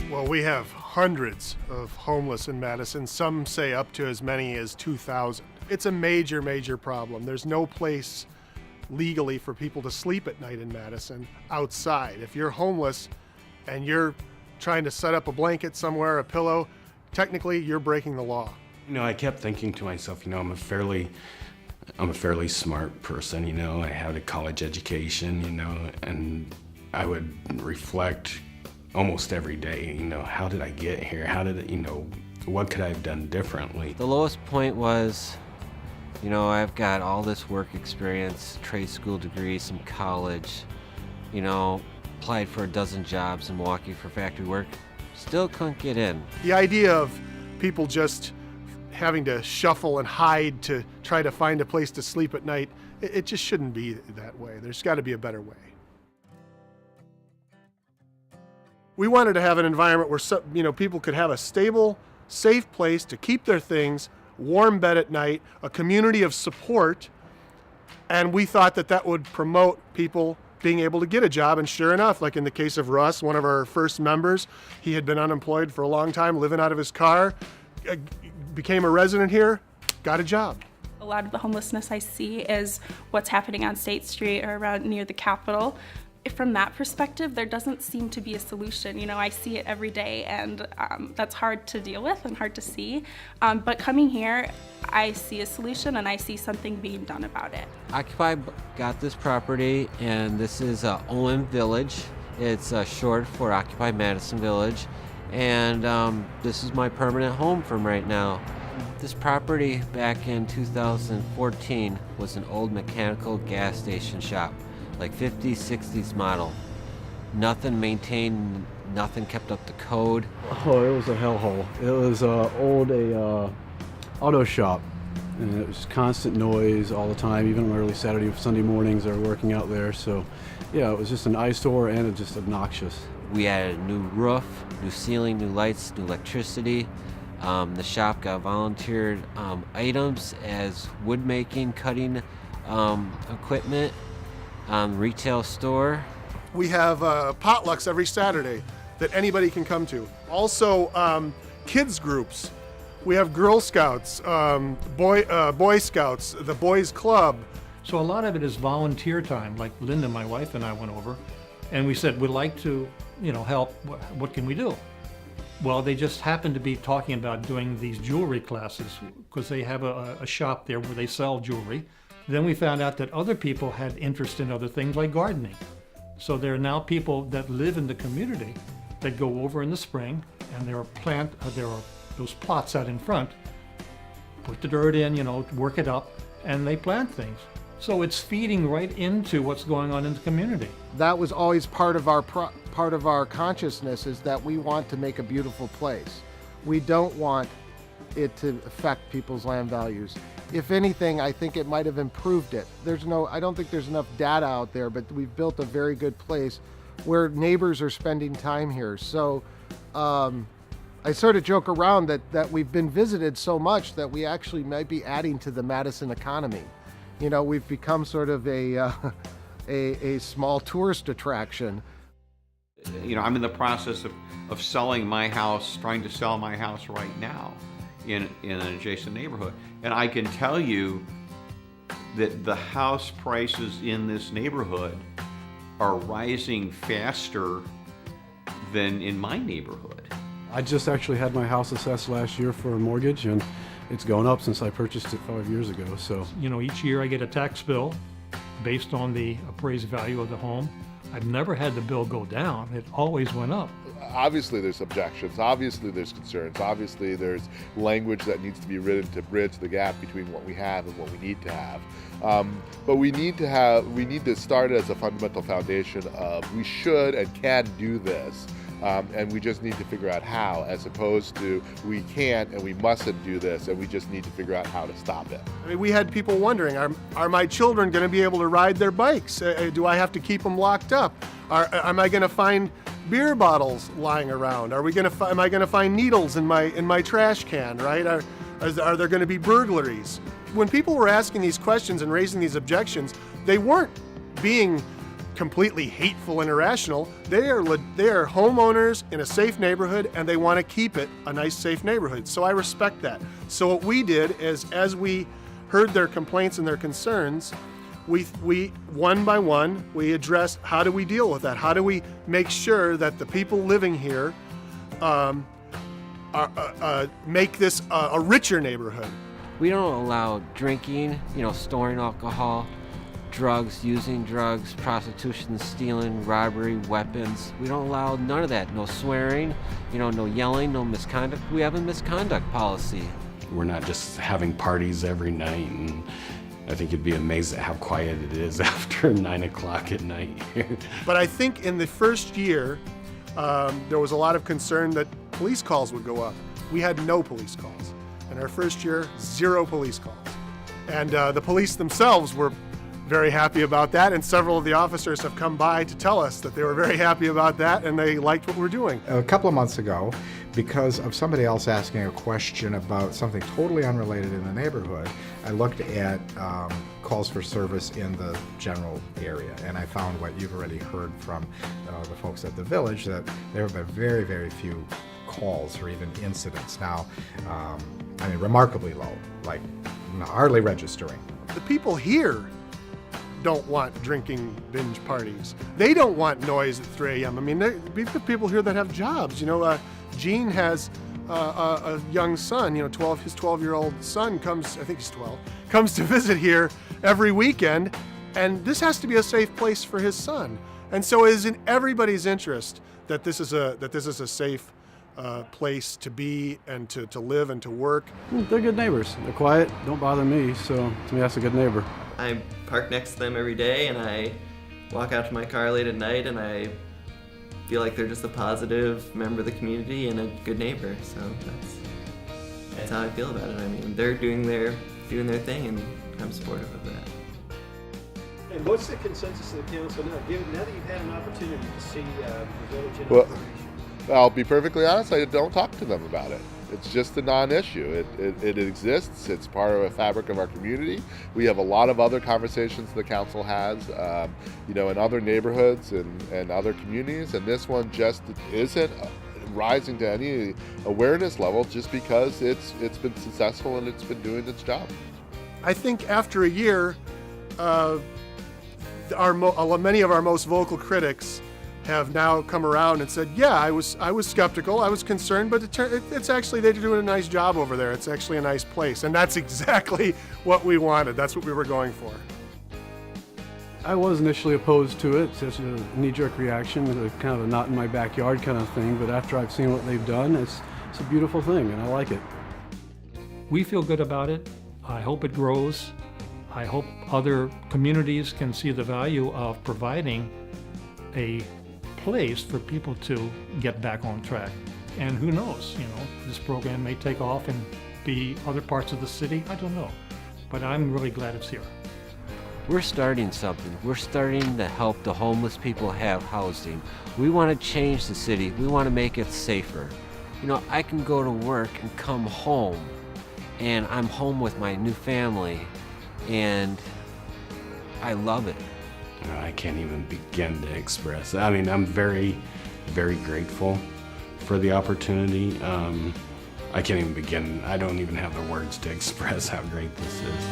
Well, we have hundreds of homeless in Madison. Some say up to as many as 2,000. It's a major, major problem. There's no place legally for people to sleep at night in Madison outside. If you're homeless and you're trying to set up a blanket somewhere, a pillow, technically you're breaking the law. I kept thinking to myself, I'm a fairly smart person, I had a college education, and I would reflect almost every day, how did I get here? How did it, what could I have done differently? The lowest point was, I've got all this work experience, trade school degree, some college, applied for a dozen jobs in Milwaukee for factory work, still couldn't get in. The idea of people just having to shuffle and hide to try to find a place to sleep at night, it just shouldn't be that way. There's got to be a better way. We wanted to have an environment where people could have a stable, safe place to keep their things, warm bed at night, a community of support, and we thought that would promote people being able to get a job. And sure enough, like in the case of Russ, one of our first members, he had been unemployed for a long time, living out of his car, became a resident here, got a job. A lot of the homelessness I see is what's happening on State Street or around near the Capitol. From that perspective, there doesn't seem to be a solution. I see it every day, and that's hard to deal with and hard to see. But coming here, I see a solution and I see something being done about it. Occupy got this property, and this is OM Village. It's short for Occupy Madison Village, and this is my permanent home from right now. This property back in 2014 was an old mechanical gas station shop, like 50s, 60s model. Nothing maintained, nothing kept up the code. Oh, it was a hellhole. It was a auto shop, and it was constant noise all the time, even on early Saturday and Sunday mornings they were working out there. So yeah, it was just an eyesore and it just obnoxious. We added a new roof, new ceiling, new lights, new electricity. The shop got volunteered items as wood making, cutting equipment. Retail store. We have potlucks every Saturday that anybody can come to. Also, kids groups. We have Girl Scouts, Boy Scouts, the Boys Club. So a lot of it is volunteer time. Like Linda, my wife, and I went over, and we said, we'd like to, help. What can we do? Well, they just happened to be talking about doing these jewelry classes because they have a shop there where they sell jewelry. Then we found out that other people had interest in other things like gardening. So there are now people that live in the community that go over in the spring, and there are those plots out in front, put the dirt in, work it up, and they plant things. So it's feeding right into what's going on in the community. That was always part of our consciousness, is that we want to make a beautiful place. We don't want it to affect people's land values. If anything, I think it might have improved it. I don't think there's enough data out there, but we've built a very good place where neighbors are spending time here. So I sort of joke around that we've been visited so much that we actually might be adding to the Madison economy. We've become sort of a small tourist attraction. I'm in the process of selling my house, trying to sell my house right now in an adjacent neighborhood. And I can tell you that the house prices in this neighborhood are rising faster than in my neighborhood. I just actually had my house assessed last year for a mortgage, and it's gone up since I purchased it 5 years ago. So each year I get a tax bill based on the appraised value of the home. I've never had the bill go down. It always went up. Obviously there's objections, obviously there's concerns, obviously there's language that needs to be written to bridge the gap between what we have and what we need to have. But we need to start as a fundamental foundation of we should and can do this. And we just need to figure out how, as opposed to we can't and we mustn't do this and we just need to figure out how to stop it. We had people wondering, are my children going to be able to ride their bikes? Do I have to keep them locked up? Am I going to find beer bottles lying around? Am I going to find needles in my trash can, right? Are there going to be burglaries? When people were asking these questions and raising these objections, they weren't being completely hateful and irrational. They are homeowners in a safe neighborhood, and they want to keep it a nice, safe neighborhood. So I respect that. So what we did is, as we heard their complaints and their concerns, we one by one, we addressed how do we deal with that? How do we make sure that the people living here make this a richer neighborhood? We don't allow drinking, storing alcohol, drugs, using drugs, prostitution, stealing, robbery, weapons. We don't allow none of that. No swearing, no yelling, no misconduct. We have a misconduct policy. We're not just having parties every night, and I think you'd be amazed at how quiet it is after 9 o'clock at night. But I think in the first year, there was a lot of concern that police calls would go up. We had no police calls. In our first year, 0 police calls. And the police themselves were very happy about that, and several of the officers have come by to tell us that they were very happy about that and they liked what we're doing. A couple of months ago, because of somebody else asking a question about something totally unrelated in the neighborhood, I looked at calls for service in the general area, and I found what you've already heard from the folks at the village, that there have been very, very few calls or even incidents. Now, remarkably low, like hardly registering. The people here don't want drinking binge parties. They don't want noise at 3 a.m. I mean, there are people here that have jobs. Gene has a young son, his 12-year-old son comes, I think he's 12, comes to visit here every weekend, and this has to be a safe place for his son. And so it is in everybody's interest that this is a safe place to be and to live and to work. They're good neighbors. They're quiet, don't bother me, so to me that's a good neighbor. I park next to them every day, and I walk out to my car late at night, and I feel like they're just a positive member of the community and a good neighbor. So that's how I feel about it. I mean, they're doing their thing, and I'm supportive of that. And what's the consensus of the council now? Now that you've had an opportunity to see the village in Well, operation? I'll be perfectly honest, I don't talk to them about it. It's just a non-issue. It exists. It's part of a fabric of our community. We have a lot of other conversations the council has, in other neighborhoods and other communities, and this one just isn't rising to any awareness level just because it's been successful and it's been doing its job. I think after a year, many of our most vocal critics have now come around and said, yeah, I was skeptical, I was concerned, but it's actually, they're doing a nice job over there. It's actually a nice place. And that's exactly what we wanted. That's what we were going for. I was initially opposed to it. It's just a knee-jerk reaction, kind of a not in my backyard kind of thing, but after I've seen what they've done, it's a beautiful thing, and I like it. We feel good about it. I hope it grows. I hope other communities can see the value of providing a place for people to get back on track. And who knows, this program may take off and be other parts of the city. I don't know. But I'm really glad it's here. We're starting something. We're starting to help the homeless people have housing. We want to change the city. We want to make it safer. I can go to work and come home, and I'm home with my new family, and I love it. I can't even begin to express. I mean, I'm very, very grateful for the opportunity. I can't even begin. I don't even have the words to express how great this is.